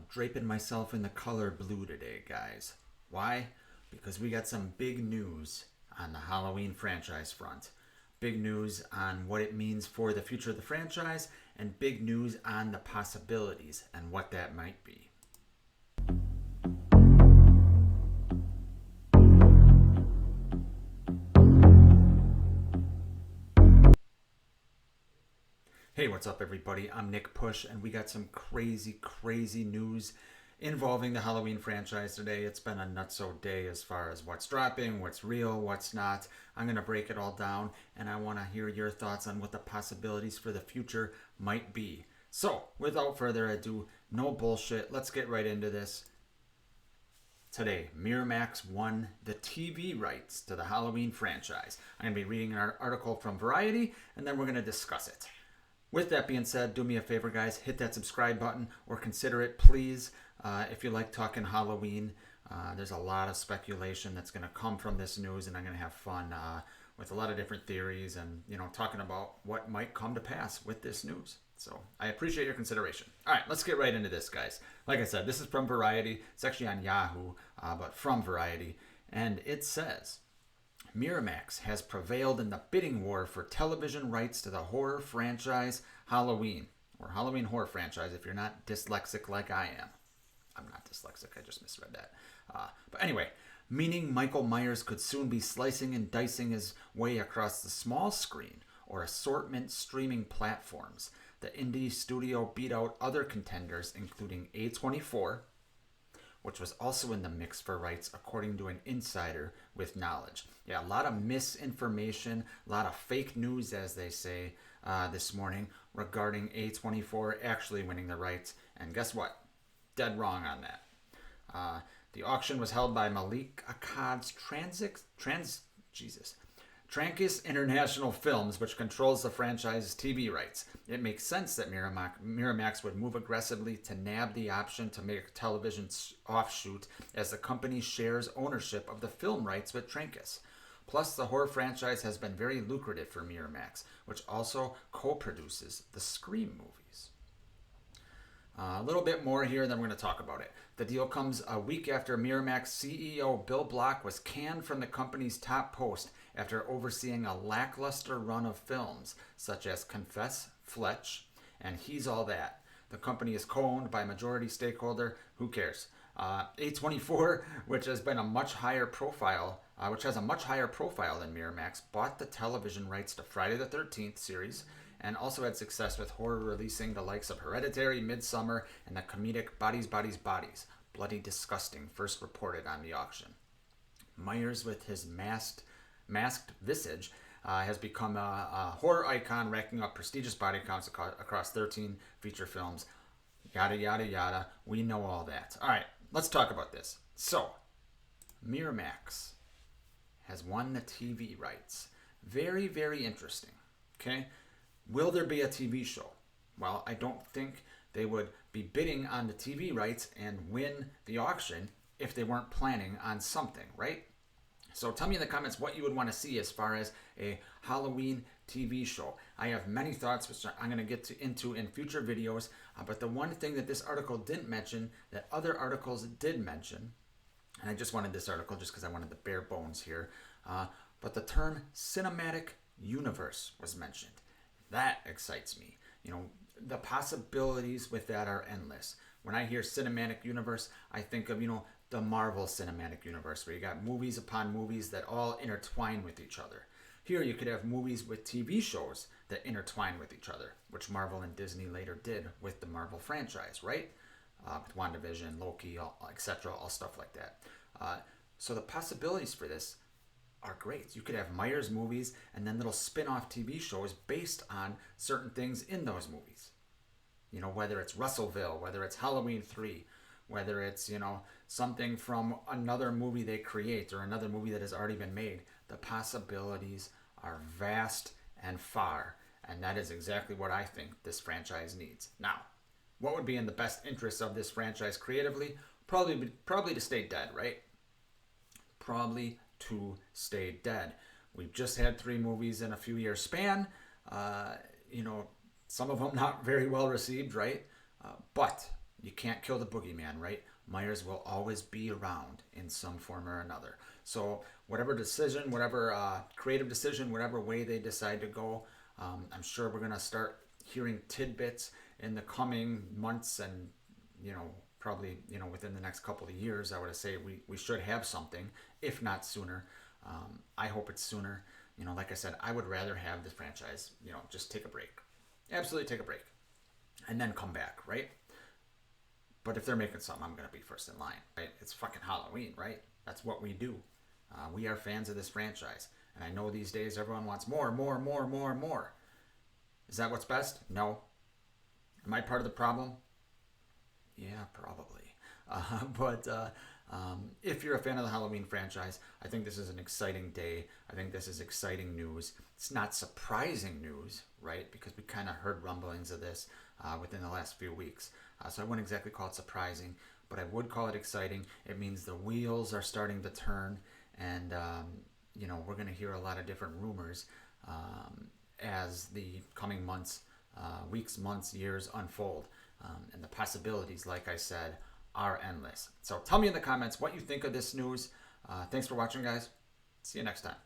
draping myself in the color blue today, guys. Why? Because we got some big news on the Halloween franchise front. Big news on what it means for the future of the franchise, and big news on the possibilities and what that might be. Hey, what's up, everybody? I'm Nick Push, and we got some crazy news involving the Halloween franchise today. It's been a nutso day as far as what's dropping, what's real, what's not. I'm going to break it all down, and I want to hear your thoughts on what the possibilities for the future might be. So, without further ado, no bullshit, let's get right into this. Today, Miramax won the TV rights to the Halloween franchise. I'm going to be reading an article from Variety, and then we're going to discuss it. With that being said, do me a favor, guys. Hit that subscribe button or consider it, please. If you like talking Halloween, there's a lot of speculation that's going to come from this news, and I'm going to have fun with a lot of different theories and, talking about what might come to pass with this news. So I appreciate your consideration. All right, let's get right into this, guys. Like I said, this is from Variety. It's actually on Yahoo, but from Variety. And it says, Miramax has prevailed in the bidding war for television rights to the horror franchise Halloween, or Halloween horror franchise if you're not dyslexic like I am. I'm not dyslexic, I just misread that. But anyway, meaning Michael Myers could soon be slicing and dicing his way across the small screen or assortment streaming platforms. The indie studio beat out other contenders, including A24, which was also in the mix for rights, according to an insider with knowledge. Yeah, a lot of misinformation, a lot of fake news, as they say, this morning regarding A24 actually winning the rights. And guess what? Dead wrong on that. The auction was held by Malik Akkad's Trancas International Films, which controls the franchise's TV rights. It makes sense that Miramax would move aggressively to nab the option to make a television offshoot, as the company shares ownership of the film rights with Trancas. Plus, the horror franchise has been very lucrative for Miramax, which also co-produces the Scream movies. A little bit more here, then we're going to talk about it. The deal comes a week after Miramax CEO Bill Block was canned from the company's top post after overseeing a lackluster run of films such as Confess, Fletch, and He's All That. The company is co-owned by majority stakeholder, who cares? A24, which has a much higher profile than Miramax, bought the television rights to Friday the 13th series, and also had success with horror releasing the likes of Hereditary, Midsommar, and the comedic Bodies, Bloody Disgusting, first reported on the auction. Myers, with his masked visage, has become a horror icon, racking up prestigious body counts across 13 feature films. Yada, yada, yada. We know all that. All right, let's talk about this. So, Miramax has won the TV rights. Very interesting. Okay? Will there be a TV show? Well, I don't think they would be bidding on the TV rights and win the auction if they weren't planning on something, right? So tell me in the comments what you would want to see as far as a Halloween TV show. I have many thoughts, which I'm going to get into in future videos, but the one thing that this article didn't mention, that other articles did mention, and I just wanted this article just because I wanted the bare bones here, but the term cinematic universe was mentioned. That excites me. The possibilities with that are endless. When I hear cinematic universe, I think of, the Marvel Cinematic Universe, where you got movies upon movies that all intertwine with each other. Here you could have movies with TV shows that intertwine with each other, which Marvel and Disney later did with the Marvel franchise, right? With WandaVision, Loki, etc., all stuff like that. So the possibilities for this are great. You could have Myers movies and then little spin-off TV shows based on certain things in those movies. Whether it's Russellville, whether it's Halloween 3, whether it's, something from another movie they create or another movie that has already been made. The possibilities are vast and far, and that is exactly what I think this franchise needs. Now, what would be in the best interest of this franchise creatively? Probably to stay dead, right? Probably to stay dead. We've just had 3 movies in a few year span. Some of them not very well received, right? But You can't kill the boogeyman, right? Myers will always be around in some form or another. So whatever decision, whatever creative decision, whatever way they decide to go, I'm sure we're gonna start hearing tidbits in the coming months, and probably within the next couple of years. I would say we should have something, if not sooner. I hope it's sooner. Like I said, I would rather have this franchise just take a break, absolutely take a break, and then come back, right? But if they're making something, I'm going to be first in line, right? It's fucking Halloween, right? That's what we do. We are fans of this franchise. And I know these days everyone wants more, more, more, more, more. Is that what's best? No. Am I part of the problem? Yeah, probably. But if you're a fan of the Halloween franchise, I think this is an exciting day. I think this is exciting news. It's not surprising news, right? Because we kind of heard rumblings of this within the last few weeks. So I wouldn't exactly call it surprising, but I would call it exciting. It means the wheels are starting to turn, and we're going to hear a lot of different rumors as the coming months, weeks, months, years unfold. And the possibilities, like I said, are endless. So tell me in the comments what you think of this news. Thanks for watching, guys. See you next time.